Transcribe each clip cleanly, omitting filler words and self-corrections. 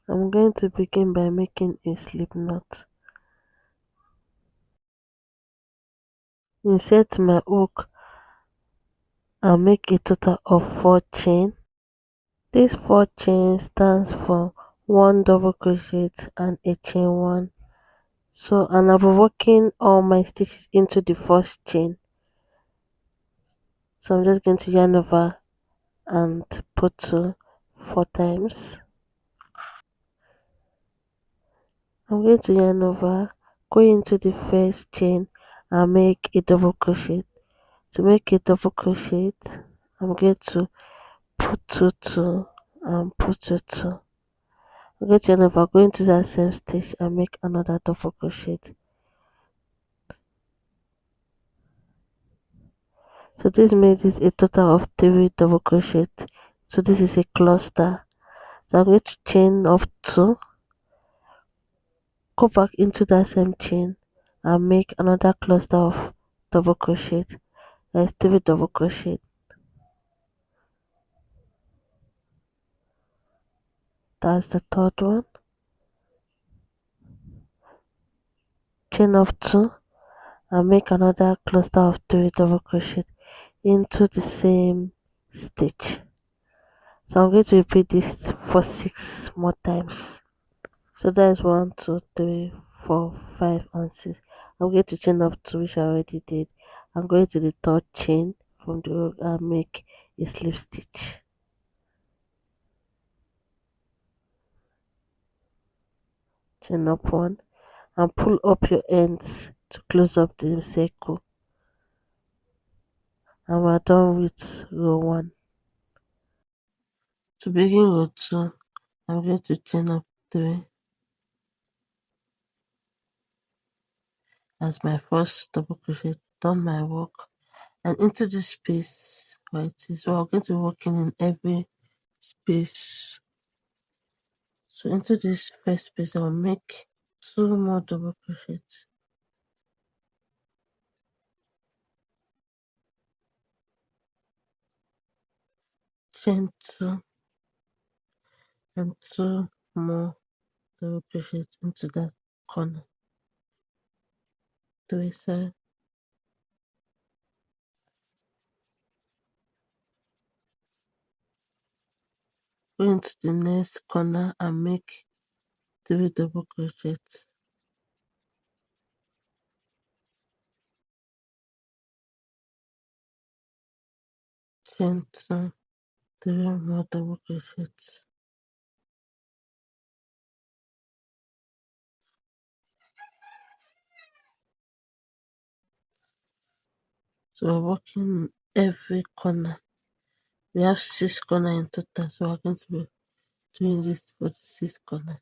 I'm going to begin by making a slip knot. Insert my hook and make a total of 4 chain. This 4 chain stands for 1 double crochet and a chain 1. So, and I'll be working all my stitches into the first chain. So I'm just going to yarn over and put 2 4 times. I'm going to yarn over, go into the first chain and make a double crochet. To make a double crochet, I'm going to put 2 2 and put 2 2. I'm going to yarn over, go into that same stitch and make another double crochet. So this makes it a total of 3 double crochet. So this is a cluster. So I'm going to chain up 2, go back into that same chain and make another cluster of double crochet. That's 3 double crochet. That's the third one. Chain up 2 and make another cluster of 3 double crochet into the same stitch. So I'm going to repeat this for 6 more times. So that is 1 2 3 4 5 and 6. I'm going to chain up 2, which I already did. I'm going to the third chain from the row and make a slip stitch. Chain up 1 and pull up your ends to close up the circle, and we're done with row 1. To begin row 2, I'm going to chain up 3 as my first double crochet, done my work, and into this space where it is. So I'm going to be working in every space. So into this first space, I will make 2 more double crochets, chain 2 and 2 more double crochets into that corner. 3 sorry. Go into the next corner and make 3 double crochets, chain 2, 3 more double crochets. So we're working every corner. We have 6 corners in total, so we're going to be doing this for the 6th corner.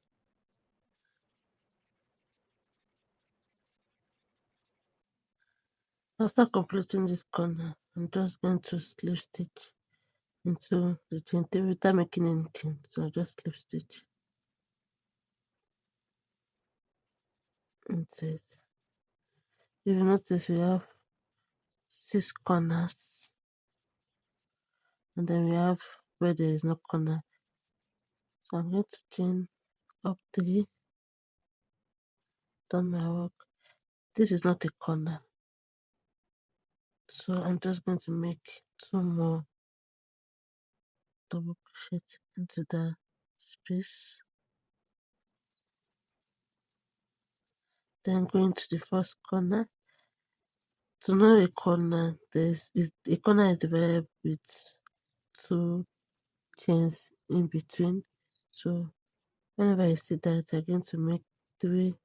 After completing this corner, I'm just going to slip stitch into the chain 3 without making any chain. So I'll just slip stitch into it. If you notice, we have 6 corners, and then we have where there is no corner. So I'm going to chain up 3, done my work. This is not a corner, so I'm just going to make 2 more double crochet into the space. Then go into the first corner. To know a corner, a corner is divided with 2 chains in between. So whenever you see that, you're going to make 3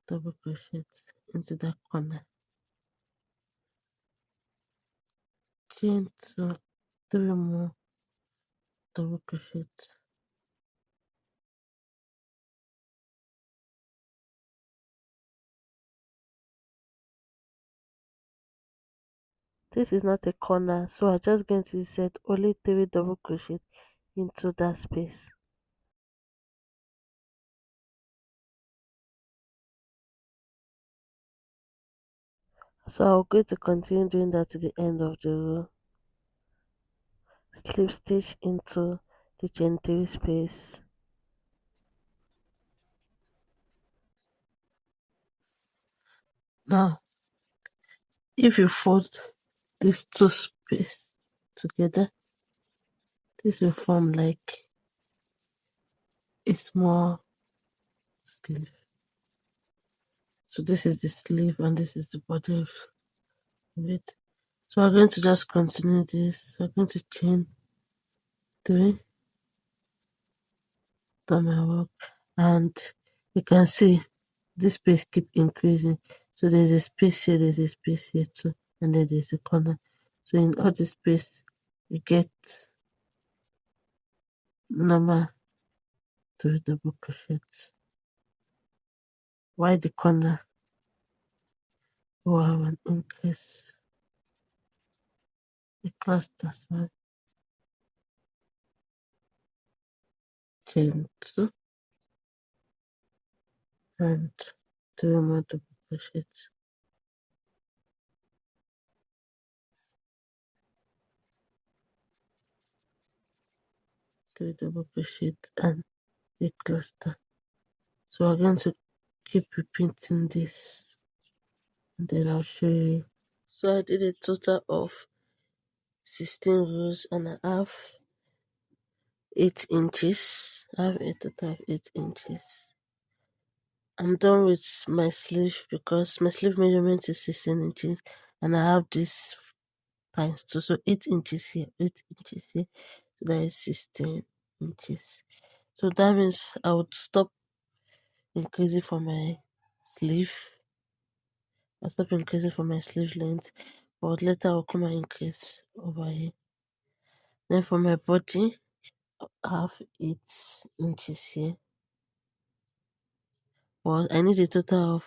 double crochets into that corner. Chain 2, 3 more double crochets. This is not a corner, so I'm just going to insert only 3 double crochet into that space. So I'm going to continue doing that to the end of the row. Slip stitch into the chain 3 space. Now, if you fold these two space together, this will form like a small sleeve. So this is the sleeve and this is the body of it. So I'm going to just continue this. So I'm going to chain 3, done my work, and you can see this space keep increasing. So there's a space here, there's a space here too, and then there's a corner. So in all the space, you get number 3 double crochets. Why the corner will have an increase? The cluster side, chain 2, and 3 more double crochets. 3 double crochets and a cluster. So we're going to keep repeating this, and then I'll show you. So I did a total of 16 rows and I have 8 inches. I have a total of 8 inches. I'm done with my sleeve because my sleeve measurement is 16 inches and I have this times 2. So 8 inches here, 8 inches here. So that is 16 inches. So that means I would stop increasing for my sleeve. I'll stop increasing for my sleeve length, but later I'll come and increase over here. Then for my body, I have 8 inches here. But I need a total of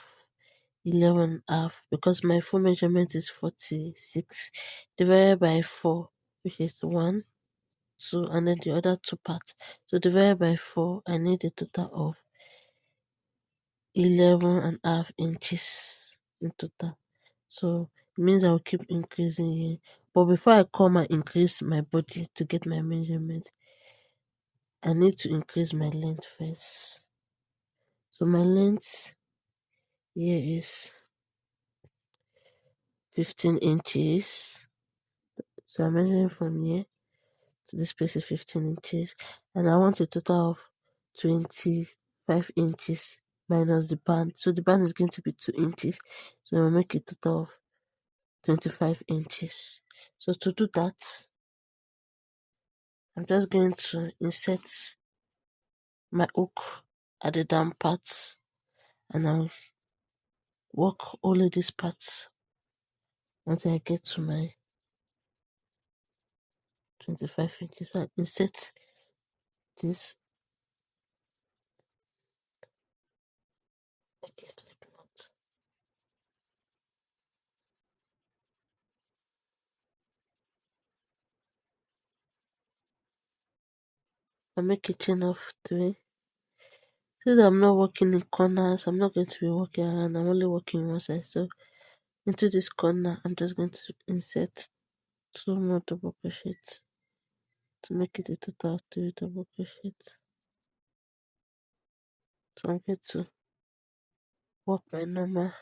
11.5 because my full measurement is 46 divided by 4, which is 1, 2, and then the other 2 parts. So divided by 4, I need a total of 11.5 inches in total. So it means I'll keep increasing here. But before I come and increase my body to get my measurement, I need to increase my length first. So my length here is 15 inches. So I'm measuring from here to this place is 15 inches. And I want a total of 25 inches minus the band. So the band is going to be 2 inches. So I'll make a total of 25 inches. So to do that, I'm just going to insert my hook at the down part and I'll work only these parts until I get to my 25 inches. I insert this like a slip knot. I make a chain of 3. Since I'm not working in corners, I'm not going to be working around, I'm only working one side. So into this corner, I'm just going to insert 2 more double crochets to make it a total of 3 double crochets. So I'm going to work my normal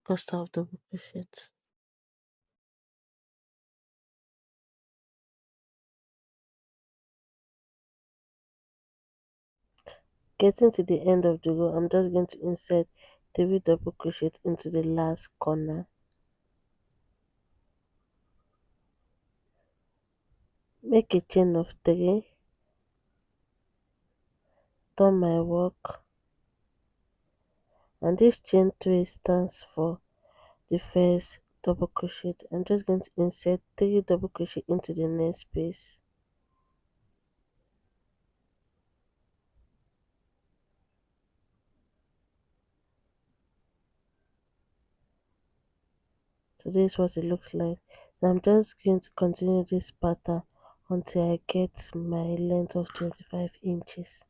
cluster of double crochets. Getting to the end of the row, I'm just going to insert 3 double crochets into the last corner. Make a chain of 3. Done my work. And this chain 3 stands for the first double crochet. I'm just going to insert 3 double crochet into the next space. So this is what it looks like. So I'm just going to continue this pattern until I get my length of 25 inches.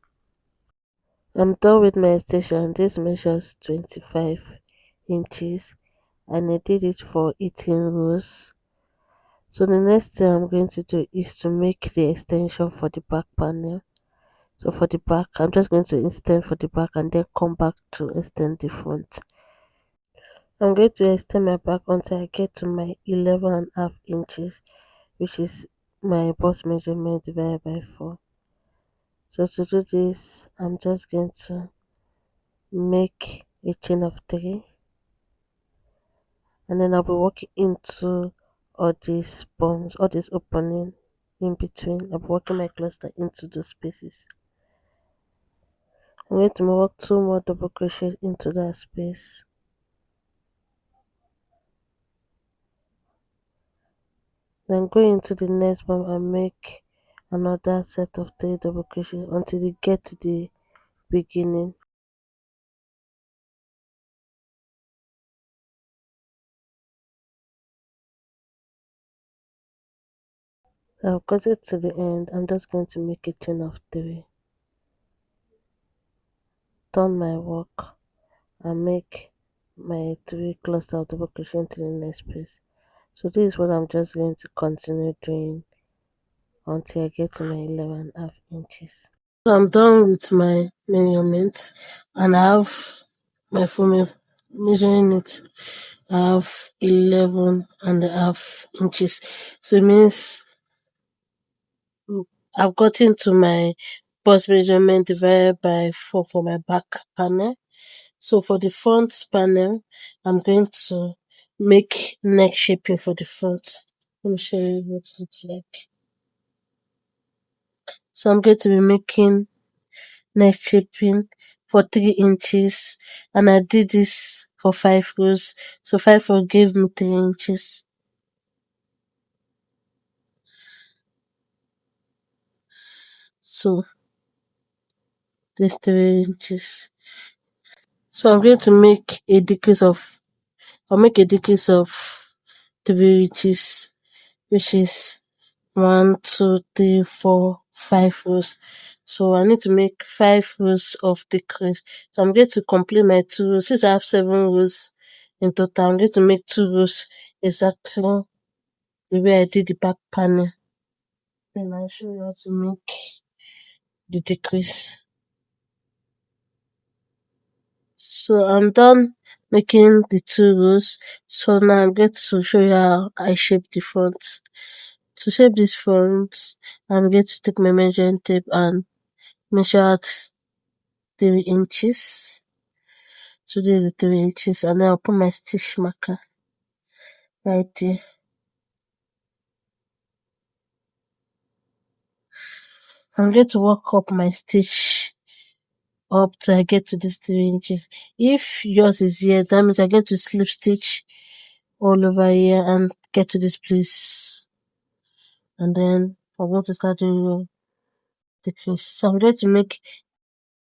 I'm done with my extension. This measures 25 inches and I did it for 18 rows. So the next thing I'm going to do is to make the extension for the back panel. So for the back, I'm just going to extend for the back and then come back to extend the front. I'm going to extend my back until I get to my 11.5 inches, which is my bust measurement divided by 4. So to do this, I'm just going to make a chain of 3, and then I'll be working into all these bumps, all this opening in between. I'll be working my cluster into those spaces. I'm going to work 2 more double crochet into that space. Then go into the next bump and make another set of 3 double crochet until you get to the beginning. So I've got it to the end. I'm just going to make a chain of 3, turn my work, and make my 3 cluster of double crochet into the next space. So this is what I'm just going to continue doing until I get to my 11.5 inches. So I'm done with my measurements, and I have my full measuring it. I have 11.5 inches. So it means I've gotten to my bust measurement divided by 4 for my back panel. So for the front panel, I'm going to make neck shaping for the front. Let me show you what it looks like. So I'm going to be making neck shaping for 3 inches, and I did this for 5 rows. So 5 rows gave me 3 inches. So this 3 inches. So I'm going to make a decrease of, I'll make a decrease of 3 inches, which is 1, 2, 3, 4, 5 rows. So I need to make 5 rows of decrease. So I'm going to complete my 2 rows. Since I have 7 rows in total, I'm going to make 2 rows exactly the way I did the back panel. Then I'll show you how to make the decrease. So I'm done making the 2 rows. So now I'm going to show you how I shape the front. To shape this front, I'm going to take my measuring tape and measure out 3 inches. So this is the 3 inches, and then I'll put my stitch marker right there. I'm going to work up my stitch up till I get to this 3 inches. If yours is here, that means I get to slip stitch all over here and get to this place. And then I'm going to start doing decrease. So I'm going to make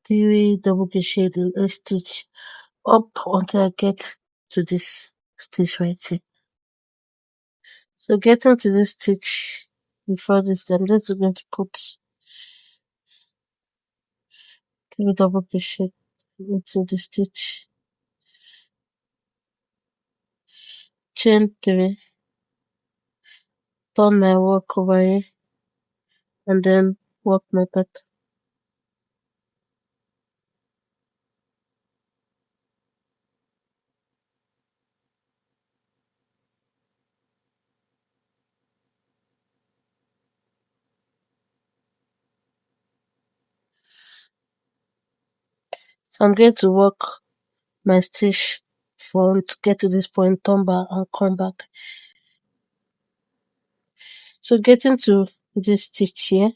3 double crochet in a stitch up until I get to this stitch right here. So getting to this stitch before this, I'm just going to put 3 double crochet into the stitch, chain 3, turn my work over here, and then work my pattern. So I'm going to work my stitch front to get to this point, turn back and come back. So getting to this stitch here,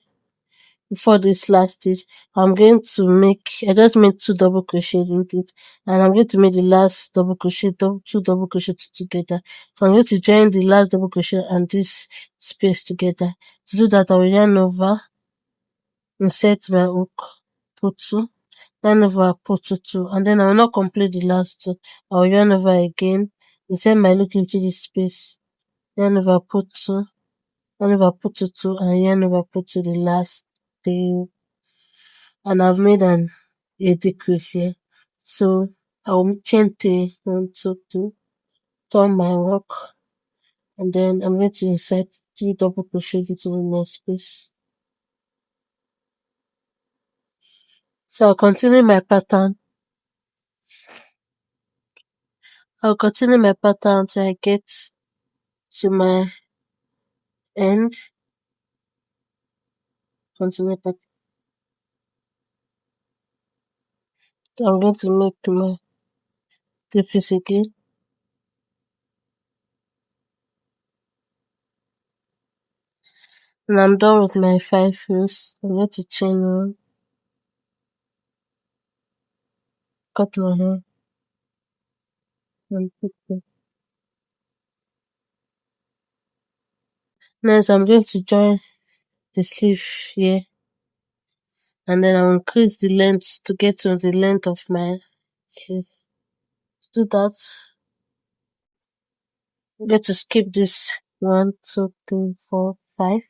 before this last stitch, I'm going to make, I just made 2 double crochets in it, and I'm going to make the last double crochet, 2 double crochet together. So I'm going to join the last double crochet and this space together. To do that, I will yarn over, insert my hook, put 2, yarn over, put 2, and then I will not complete the last 2. I will yarn over again, insert my hook into this space, yarn over, put 2, yarn over, put 2, and yarn over, put 2 the last 3, and I've made a decrease here. So I will chain 3, 1, 2, 2, turn my work, and then I'm going to insert 3 double crochet into the next space. So I'll continue my pattern I'll continue my pattern until I get to my end. Continue pattern. I'm going to make my 3 piece again. And I'm done with my 5 rows. I'm going to chain 1, cut my hair, and put them. Next, I'm going to join the sleeve here, and then I'll increase the length to get to the length of my sleeve. To do that, I'm going to skip this 1, 2, 3, 4, 5.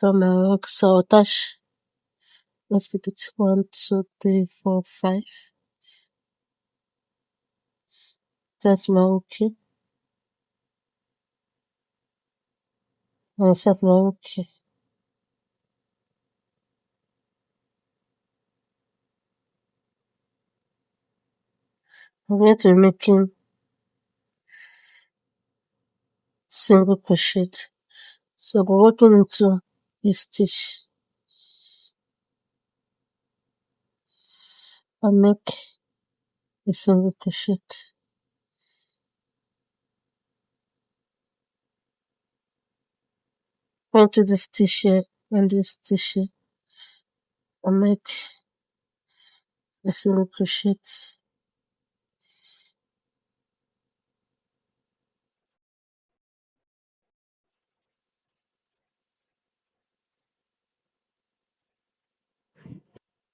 From my work, so I'll attach. Let's keep it 1, 2, 3, 4, 5. That's my okay. And set my okay. I'm going to be making single crochet. So we're working into this stitch. I make a single crochet. Go into the stitch here and this stitch here. I make a single crochet.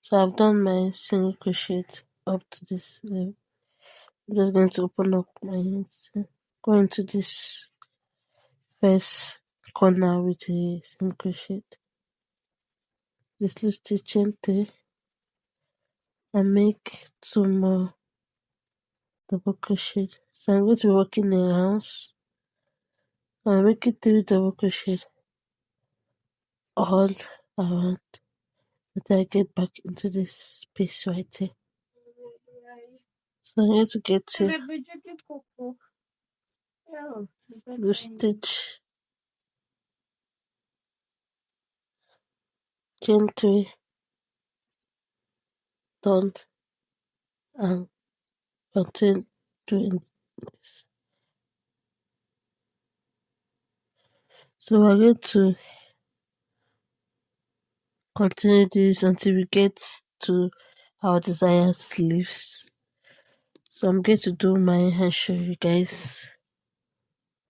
So I've done my single crochet up to this level. I'm just going to open up my hands. Go into this first corner with a single crochet. This little stitch in 3 and make 2 more double crochet. So I'm going to be working around. I'm making 3 double crochet all around until I get back into this space right here. So I'm going to get to the stitch, chain 3, done, and continue doing this. So we're going to continue this until we get to our desired sleeves. So I'm going to do my hair, show you guys.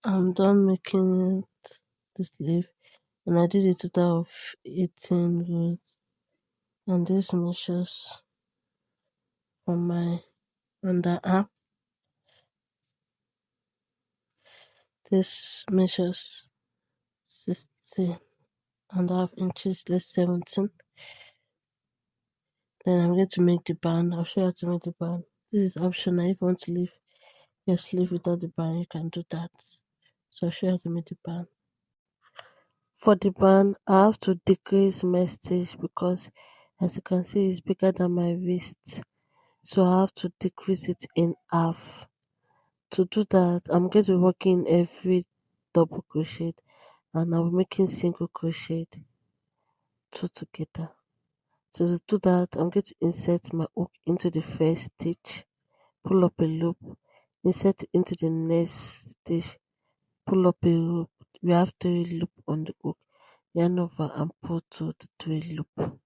I'm done making the sleeve, and I did a total of 18 rows. And these measures for my underarm. This measures 16.5 inches, less 17. Then I'm going to make the band. I'll show you how to make the band. This is optional. If you want to leave your sleeve without the band, you can do that. So I'll show you how to make the band. For the band, I have to decrease my stitch because, as you can see, it's bigger than my wrist. So I have to decrease it in half. To do that, I'm going to be working every double crochet, and I'll be making single crochet 2 together. So to do that, I'm going to insert my hook into the first stitch, pull up a loop, insert it into the next stitch, pull up a loop. We have 3 loop on the hook, yarn over and pull to the 3 loop.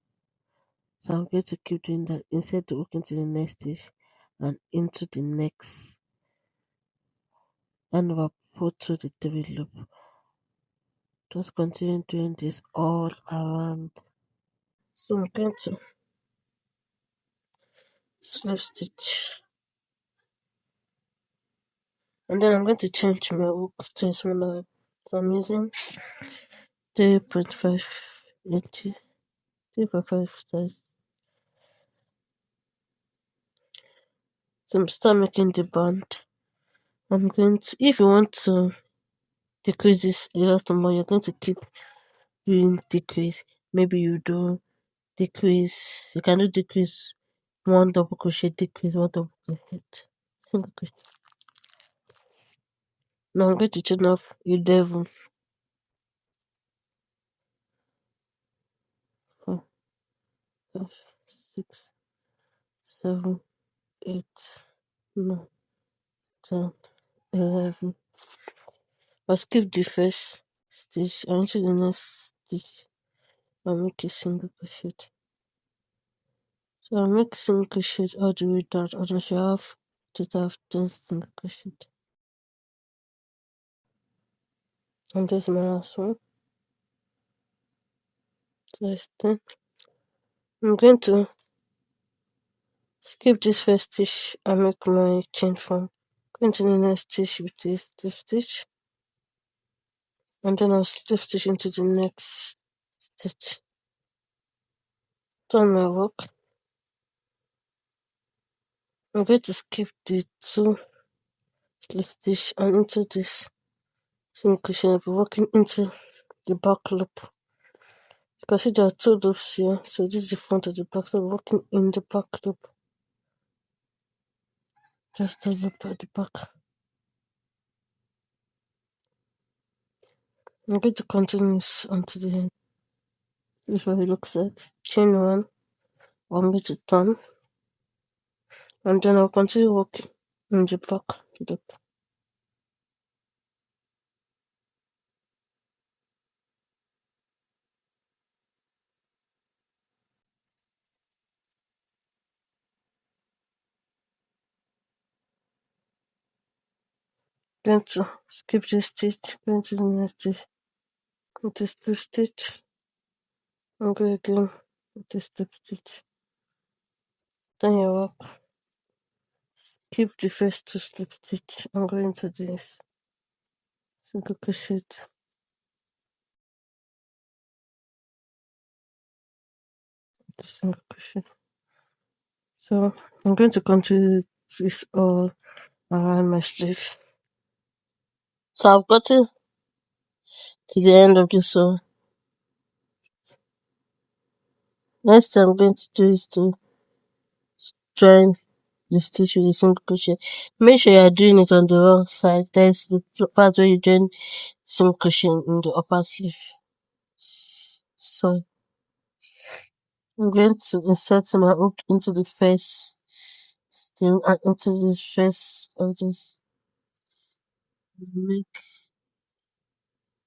So I'm going to keep doing that. Insert the hook into the next stitch and into the next, yarn over, pull to the 3 loop. Just continue doing this all around. So I'm going to slip stitch, and then I'm going to change my hook to a smaller. So I'm using 3.5 inches, 3.5 size. So I'm start making the band. I'm going to, if you want to decrease this last number, you're going to keep doing decrease. Maybe you do decrease, you can do decrease one double crochet, decrease one double crochet, single crochet. Now I'm going to chain off 11, 4, 5, 6, 7, 8, 9, 10, 11. I'll skip the first stitch and into the next stitch and make a single crochet. So I'll make single crochet all the way down until you have total of 10 single crochet. And this is my last one. So it's 10. I'm going to skip this first stitch and make my chain form. Go into the next stitch with a slip stitch, and then I'll slip stitch into the next stitch. Done my work. I'm going to skip the 2 slip stitch and into this single crochet. I'll be working into the back loop. You can see there are 2 loops here, so this is the front of the back, so I'm working in the back loop. Just a loop at the back. I'm going to continue this until the end. This is what it looks like. Chain 1, I'm going to turn, and then I'll continue working in the back loop. Going to skip this stitch, going to the next stitch, with the slip stitch, and go again with the slip stitch. Then you work. Keep the first 2 slip stitch and go into this single crochet. The single crochet. So I'm going to continue this all around my sleeve. So I've gotten to the end of this one. Next thing I'm going to do is to join the stitch with a single crochet. Make sure you are doing it on the wrong side. There's the part where you join single crochet in the upper sleeve. So I'm going to insert my hook into the first thing and into the first of this. Make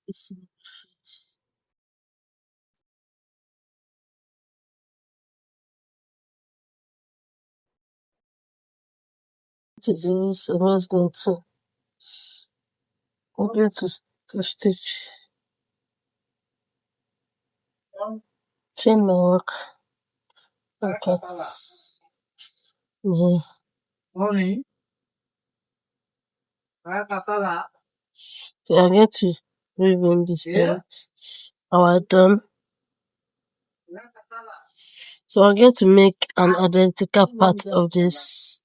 a single crochet. To this, I'm just going to stitch, chain my work. Okay. Yeah. So I'm going to weave in this end. Our done. So I'm going to make an identical part of this.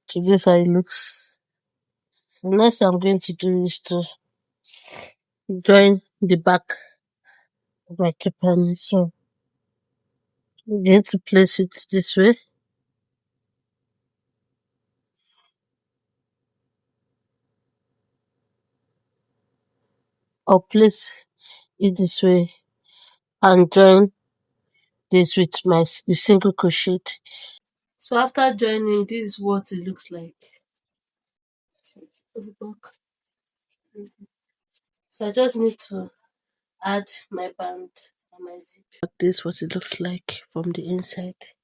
So this how it looks. The next I'm going to do is to join the back of my kipani. So I'm going to place it this way. I'll place it this way and join this with my single crochet. So after joining, this is what it looks like. So I just need to add my band and my zip. This is what it looks like from the inside.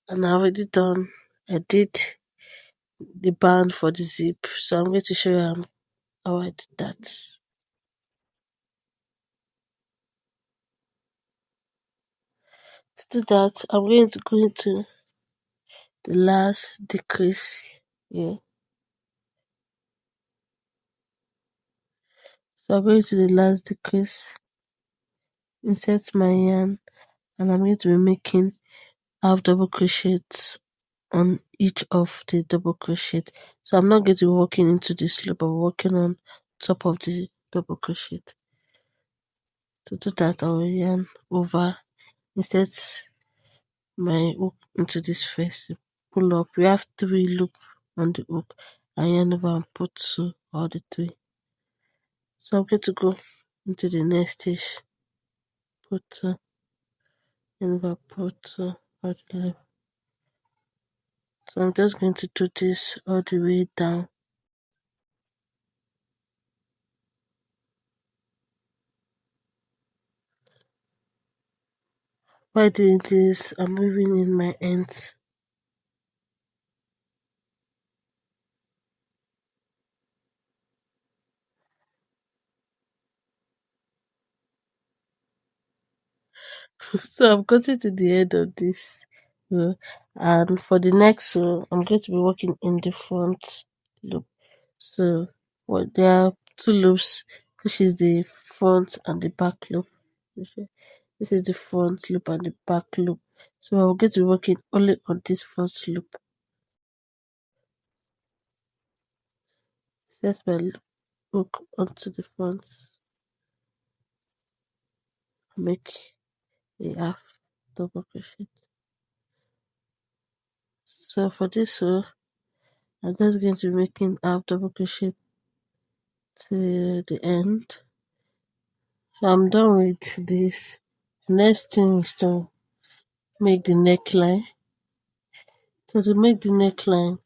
And I already done. I did the band for the zip, so I'm going to show you how I did that. To do that, I'm going to go into the last decrease here. So I'm going to the last decrease, insert my yarn, and I'm going to be making half double crochets on each of the double crochet. So I'm not going to be working into this loop, I'm working on top of the double crochet. To do that, I will yarn over, insert my hook into this first, pull up. We have 3 loop on the hook, and yarn over and put 2 all the 3. So I'm going to go into the next stitch, put 2, yarn over, put 2 all the way. So I'm just going to do this all the way down. While doing this, I'm moving in my ends. So I'm cutting to the end of this row, and for the next row I'm going to be working in the front loop. So what, there are 2 loops, which is the front and the back loop. This is the front loop and the back loop. So I'm going to be working only on this first loop. Set my hook onto the front and make a half double crochet. So for this row, I'm just going to be making half double crochet to the end. So I'm done with this. The next thing is to make the neckline. So to make the neckline,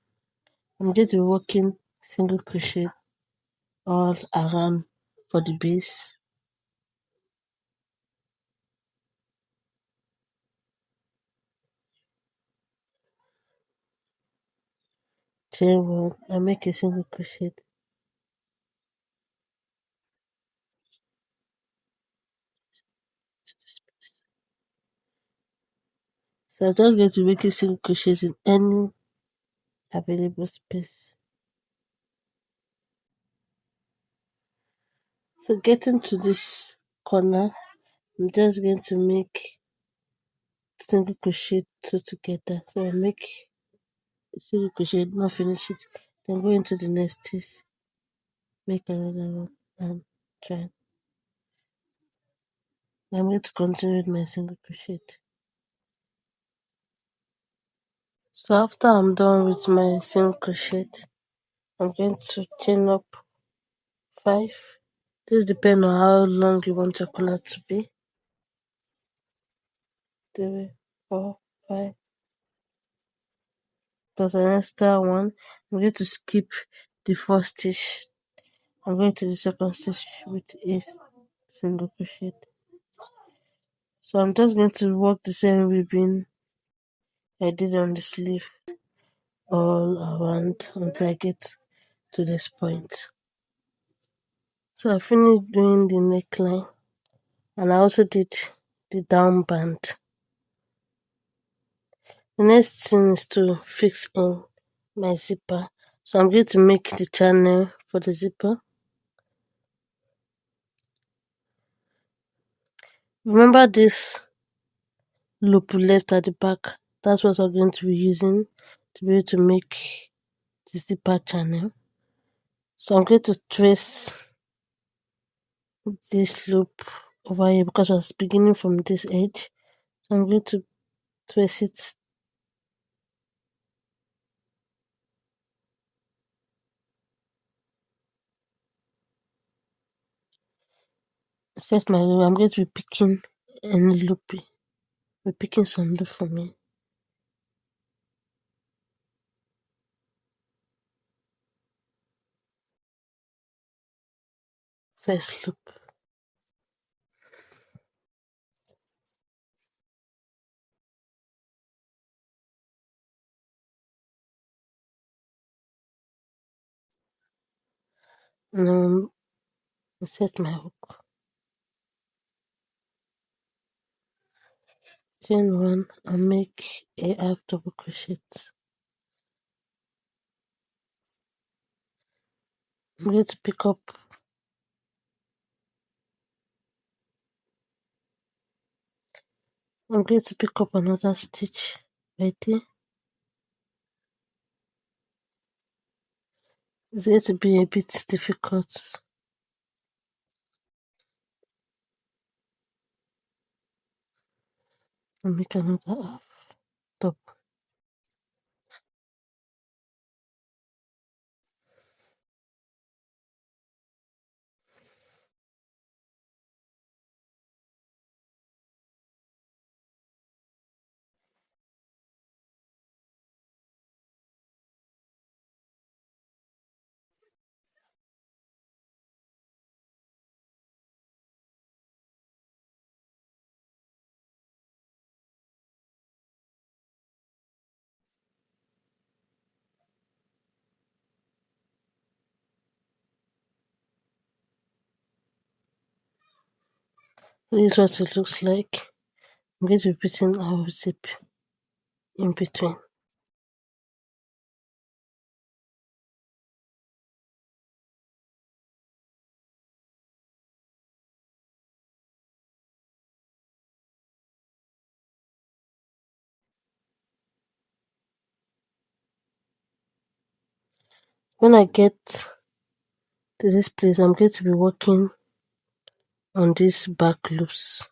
I'm going to be working single crochet all around for the base. Chain 1 and make a single crochet. So I'm just going to make a single crochet in any available space. So getting to this corner, I'm just going to make single crochet 2 together. So I make a single crochet, not finish it, then go into the next stitch, make another one and join. I'm going to continue with my single crochet. So after I'm done with my single crochet, I'm going to chain up 5. This depends on how long you want your collar to be. 3, 4, 5. Plus an extra one. I'm going to skip the first stitch. I'm going to the second stitch with a single crochet. So I'm just going to work the same ribbon I did on the sleeve all around until I get to this point. So I finished doing the neckline, and I also did the down band. The next thing is to fix in my zipper. So I'm going to make the channel for the zipper. Remember this loop left at the back? That's what I'm going to be using to be able to make the zipper channel. So I'm going to trace this loop over here because I was beginning from this edge. So I'm going to trace it. Set my loop. I'm going to be picking any loop. We're picking some loop for me. First loop. And set my hook. Chain 1 and make a half double crochet. I'm going to pick up another stitch right there. It's going to be a bit difficult. I'll make another half top. This is what it looks like. I'm going to be putting our zip in between. When I get to this place, I'm going to be working on these back loops.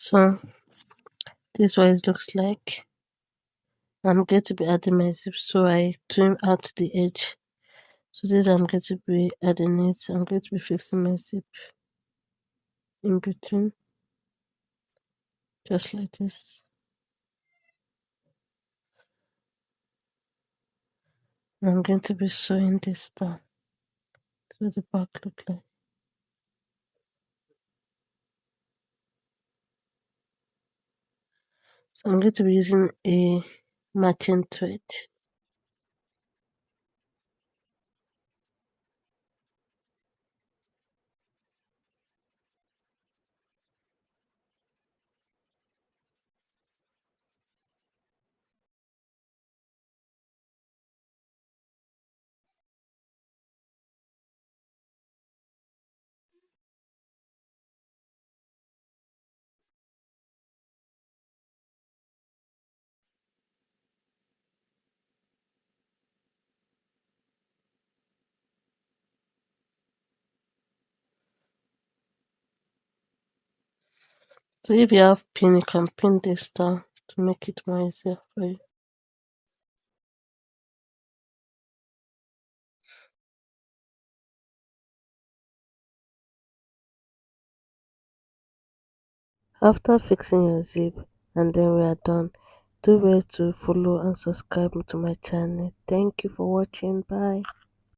So this is what it looks like. I'm going to be adding my zip, so I trim out the edge. So this I'm going to be adding it. I'm going to be fixing my zip in between, just like this. And I'm going to be sewing this down so the back look like. So I'm going to be using a matching thread. So if you have pin, you can pin this down to make it more easier for you. After fixing your zip and then we are done, do well to follow and subscribe to my channel. Thank you for watching. Bye.